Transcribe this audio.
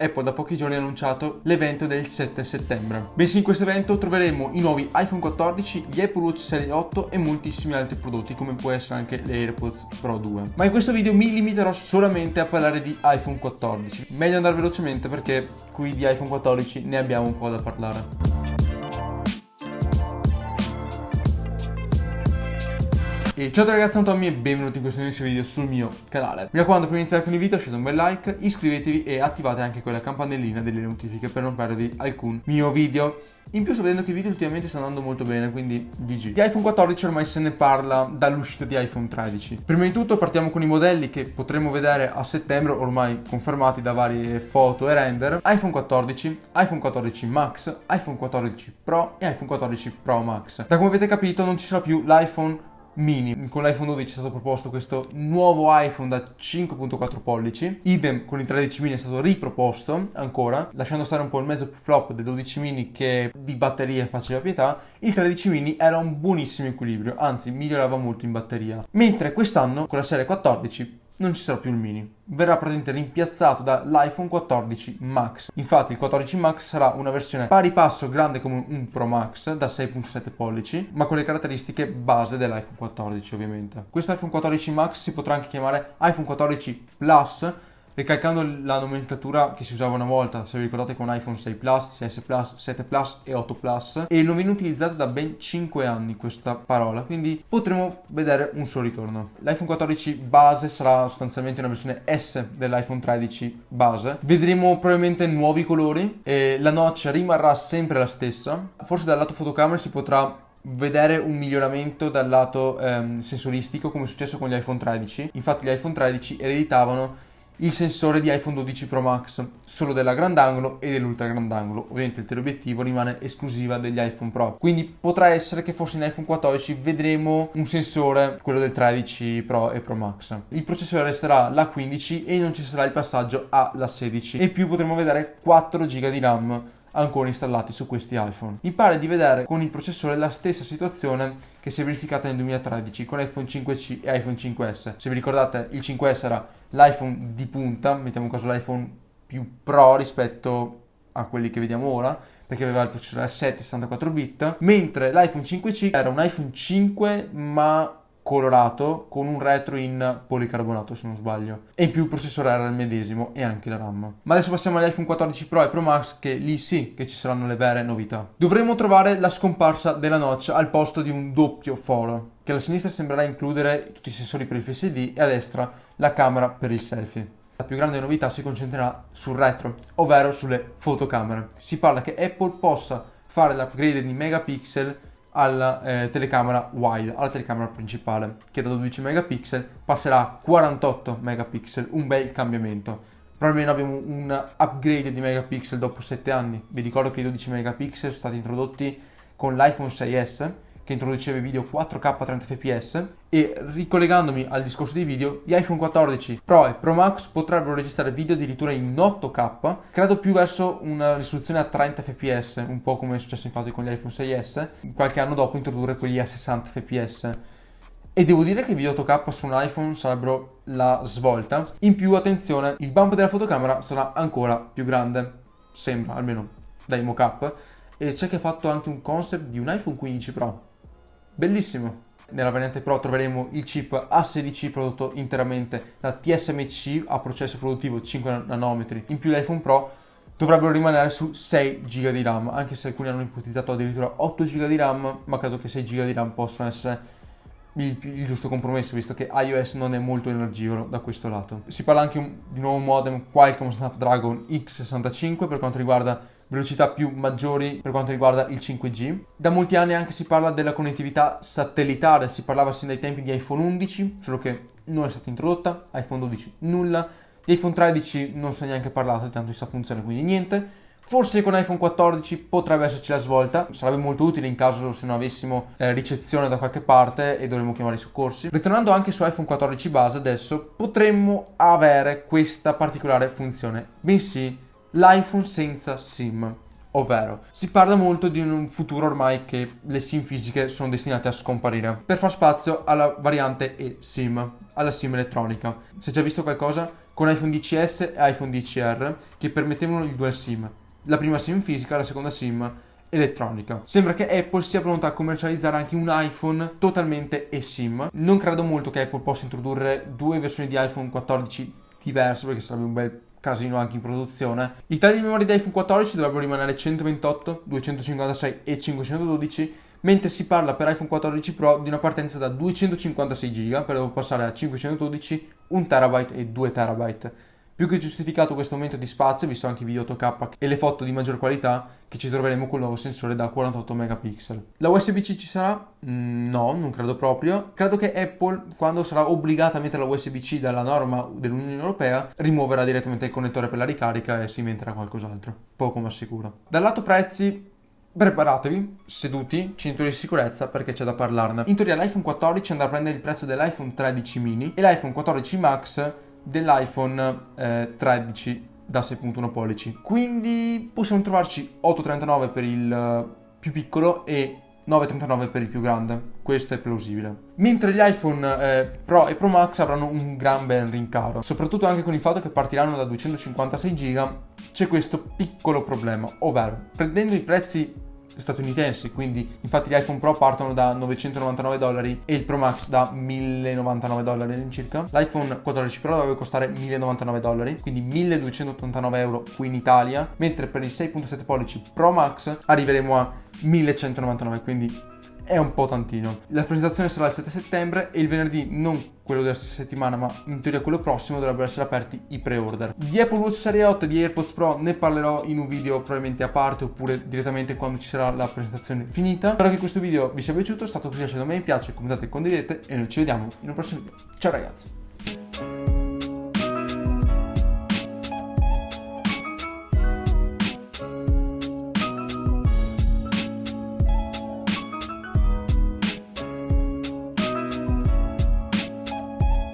Apple da pochi giorni ha annunciato l'evento del 7 settembre. Bensì in questo evento troveremo i nuovi iPhone 14, gli Apple Watch Serie 8 e moltissimi altri prodotti come può essere anche le AirPods Pro 2. Ma in questo video mi limiterò solamente a parlare di iPhone 14. Meglio andare velocemente perché qui di iPhone 14 ne abbiamo un po' da parlare. E ciao a tutti ragazzi, sono Tommy e benvenuti in questo nuovo video sul mio canale. Mi raccomando, prima di iniziare con il video lasciate un bel like, iscrivetevi e attivate anche quella campanellina delle notifiche per non perdervi alcun mio video. In più sto vedendo che i video ultimamente stanno andando molto bene, quindi GG. Di iPhone 14 ormai se ne parla dall'uscita di iPhone 13. Prima di tutto partiamo con i modelli che potremo vedere a settembre, ormai confermati da varie foto e render. iPhone 14, iPhone 14 Max, iPhone 14 Pro e iPhone 14 Pro Max. Da come avete capito non ci sarà più l'iPhone mini. Con l'iPhone 12 è stato proposto questo nuovo iPhone da 5.4 pollici, idem con il 13 mini è stato riproposto ancora, lasciando stare un po' il mezzo flop del 12 mini che di batteria faceva pietà. Il 13 mini era un buonissimo equilibrio, anzi migliorava molto in batteria, mentre quest'anno con la serie 14 non ci sarà più il mini, verrà praticamente rimpiazzato dall'iPhone 14 Max. Infatti il 14 Max sarà una versione pari passo grande come un Pro Max da 6.7 pollici, ma con le caratteristiche base dell'iPhone 14 ovviamente. Questo iPhone 14 Max si potrà anche chiamare iPhone 14 Plus, ricalcando la nomenclatura che si usava una volta, se vi ricordate, con iPhone 6 Plus, 6S Plus, 7 Plus e 8 Plus, e non viene utilizzata da ben 5 anni questa parola, quindi potremo vedere un suo ritorno. L'iPhone 14 base sarà sostanzialmente una versione S dell'iPhone 13 base, vedremo probabilmente nuovi colori e la notch rimarrà sempre la stessa. Forse dal lato fotocamera si potrà vedere un miglioramento dal lato sensoristico come è successo con gli iPhone 13. Infatti gli iPhone 13 ereditavano il sensore di iPhone 12 Pro Max, solo della grandangolo e dell'ultra grandangolo. Ovviamente il teleobiettivo rimane esclusiva degli iPhone Pro, quindi potrà essere che forse in iPhone 14 vedremo un sensore, quello del 13 Pro e Pro Max. Il processore resterà l'A15 e non ci sarà il passaggio alla 16, e in più potremo vedere 4 GB di RAM ancora installati su questi iPhone. Mi pare di vedere con il processore la stessa situazione che si è verificata nel 2013 con iPhone 5C e iPhone 5S. Se vi ricordate, il 5S era l'iPhone di punta, mettiamo in caso l'iPhone più Pro rispetto a quelli che vediamo ora, perché aveva il processore A7 64 bit, mentre l'iPhone 5C era un iPhone 5 ma colorato con un retro in policarbonato se non sbaglio, e in più il processore era il medesimo e anche la RAM. Ma adesso passiamo agli iPhone 14 Pro e Pro Max, che lì sì che ci saranno le vere novità. Dovremo trovare la scomparsa della notch al posto di un doppio foro, che alla sinistra sembrerà includere tutti i sensori per il Face ID e a destra la camera per il selfie. La più grande novità si concentrerà sul retro, ovvero sulle fotocamere. Si parla che Apple possa fare l'upgrade di megapixel alla telecamera wide, alla telecamera principale, che da 12 megapixel passerà a 48 megapixel, un bel cambiamento. Probabilmente abbiamo un upgrade di megapixel dopo 7 anni. Vi ricordo che i 12 megapixel sono stati introdotti con l'iPhone 6S, che introduceva i video 4K a 30 fps, e ricollegandomi al discorso dei video, gli iPhone 14 Pro e Pro Max potrebbero registrare video addirittura in 8K, credo più verso una risoluzione a 30 fps, un po' come è successo infatti con gli iPhone 6S, qualche anno dopo introdurre quelli a 60 fps. E devo dire che i video 8K su un iPhone sarebbero la svolta. In più, attenzione, il bump della fotocamera sarà ancora più grande, sembra, almeno dai mock-up, e c'è che ha fatto anche un concept di un iPhone 15 Pro. Bellissimo. Nella variante Pro troveremo il chip A16 prodotto interamente da TSMC a processo produttivo 5 nanometri. In più l'iPhone Pro dovrebbero rimanere su 6 GB di RAM, anche se alcuni hanno ipotizzato addirittura 8 GB di RAM, ma credo che 6 GB di RAM possano essere il giusto compromesso, visto che iOS non è molto energivoro da questo lato. Si parla anche di nuovo modem Qualcomm Snapdragon X65 per quanto riguarda velocità più maggiori per quanto riguarda il 5G. Da molti anni anche si parla della connettività satellitare, si parlava sin dai tempi di iPhone 11, solo che non è stata introdotta, iPhone 12 nulla, di iPhone 13 non si è neanche parlato di tanto di questa funzione, quindi niente. Forse con iPhone 14 potrebbe esserci la svolta, sarebbe molto utile in caso se non avessimo ricezione da qualche parte e dovremmo chiamare i soccorsi. Ritornando anche su iPhone 14 base adesso, potremmo avere questa particolare funzione, bensì l'iPhone senza SIM, ovvero si parla molto di un futuro ormai che le SIM fisiche sono destinate a scomparire per far spazio alla variante eSIM, alla SIM elettronica. Se già visto qualcosa, con iPhone 10S e iPhone 10R che permettevano il dual SIM, la prima SIM fisica, la seconda SIM elettronica. Sembra che Apple sia pronta a commercializzare anche un iPhone totalmente eSIM. Non credo molto che Apple possa introdurre due versioni di iPhone 14 diverse, perché sarebbe un bel casino anche in produzione. I tagli di memoria di iPhone 14 dovrebbero rimanere 128, 256 e 512, mentre si parla per iPhone 14 Pro di una partenza da 256 GB per dopo passare a 512, 1 TB e 2 TB. Più che giustificato questo aumento di spazio, visto anche i video 8K e le foto di maggior qualità, che ci troveremo con il nuovo sensore da 48 megapixel. La USB-C ci sarà? No, non credo proprio. Credo che Apple, quando sarà obbligata a mettere la USB-C dalla norma dell'Unione Europea, rimuoverà direttamente il connettore per la ricarica e si inventerà qualcos'altro. Poco ma sicuro. Dal lato prezzi, preparatevi, seduti, cinture di sicurezza, perché c'è da parlarne. In teoria l'iPhone 14 andrà a prendere il prezzo dell'iPhone 13 mini e l'iPhone 14 Max dell'iPhone 13 da 6.1 pollici. Quindi possiamo trovarci 8,39 per il più piccolo e 9,39 per il più grande. Questo è plausibile. Mentre gli iPhone Pro e Pro Max avranno un gran bel rincaro, soprattutto anche con il fatto che partiranno da 256 GB. C'è questo piccolo problema, ovvero prendendo i prezzi statunitensi, quindi infatti gli iPhone Pro partono da $999 e il Pro Max da $1.099 all'incirca. L'iPhone 14 Pro dovrebbe costare $1.099, quindi 1.289 euro qui in Italia, mentre per il 6.7 pollici Pro Max arriveremo a 1.199, quindi è un po' tantino. La presentazione sarà il 7 settembre e il venerdì, non quello della stessa settimana ma in teoria quello prossimo, dovrebbero essere aperti i pre-order. Di Apple Watch Serie 8 e di AirPods Pro ne parlerò in un video probabilmente a parte oppure direttamente quando ci sarà la presentazione finita. Spero che questo video vi sia piaciuto, è stato così, lasciate un mi piace, commentate e condividete e noi ci vediamo in un prossimo video. Ciao ragazzi!